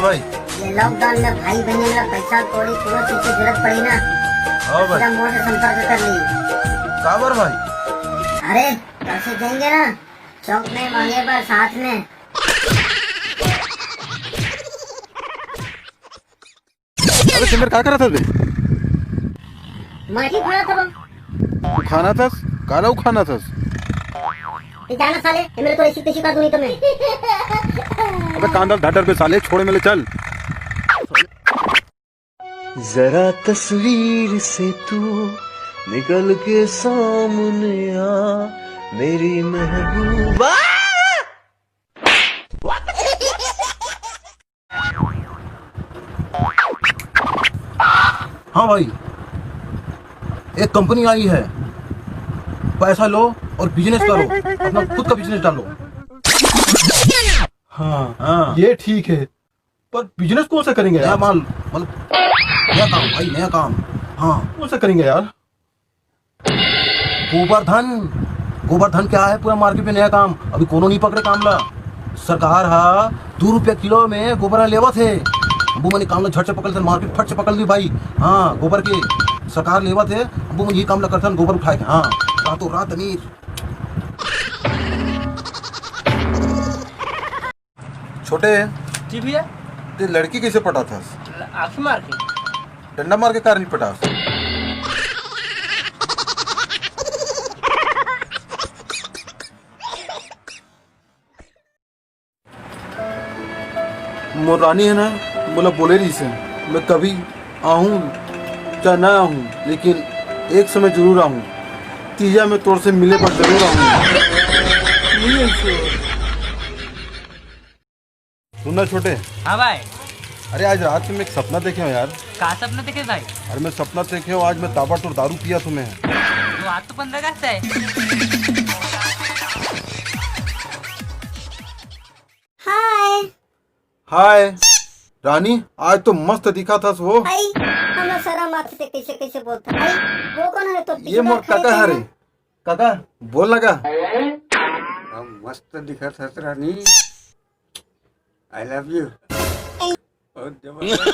भाई ये लॉकडाउन में भाई बहन का पैसा कौड़ी कोनो चीज की जरूरत पड़ी ना, हाँ भाई सीधा मोर से संपर्क कर ली। काबर भाई? अरे पैसे देंगे ना, चौक में मांगे पर साथ में। अबे सिमर क्या कर रहा था बे? माटी खड़ा था तू खाना था? काला वो खाना था? जाना साले, ये मेरे को ऐसी तैसी कर दूंगी तुम्हें। अबे कांदा ढाटर पे साले छोड़े मेले चल। जरा तस्वीर से तू निकल के सामने आ मेरी महबूबा। हाँ भाई, एक कंपनी आई है, पैसा लो और बिजनेस करो, अपना खुद का बिजनेस डालो। हाँ हाँ, ये ठीक है, पर बिजनेस कौन सा करेंगे नया यार? माल, मतलब नया काम भाई, नया काम। हाँ, कौन सा करेंगे यार? गोवर्धन। गोवर्धन क्या है, पूरा मार्केट में नया काम, अभी कोनो नहीं पकड़े कामला। सरकार हा 2 रुपया किलो में गोबर लेवा थे, वो मैंने कामला झट से पकड़ थे, मार्केट फट से पकड़ ली भाई। हाँ, गोबर के सरकार लेवा थे, वो मैंने ये कामला करता गोबर उठाए के। हाँ, रातों रात अमीर। छोटे जी भैया। ते लड़की कैसे पटा था? आंखें मार के। डंडा मार के कार नहीं पटा? मोर रानी है ना, बोला बोले रही से मैं कभी आऊँ चाहे ना आऊँ, लेकिन एक समय जरूर आऊँ। तीजा में तोड़ से मिले पर जरूर आऊँ। सुनना छोटे। हाँ भाई। अरे आज रात में एक सपना देखे हो यार। कहा सपना देखे भाई? अरे मैं सपना देखे हो, आज मैं ताबड़तोड़ दारू पिया तुम्हें। तो आज तो 15 अगस्त है। हाय हाय रानी, आज तो मस्त दिखा था वो। भाई, हम शर्म आते थे कैसे कैसे बोलता भाई। वो कौन है? तो ये मोर काका है रे। काका बोल लगा। मस्त दिखत हस रानी, आई लव यू। बहुत जबरदस्त।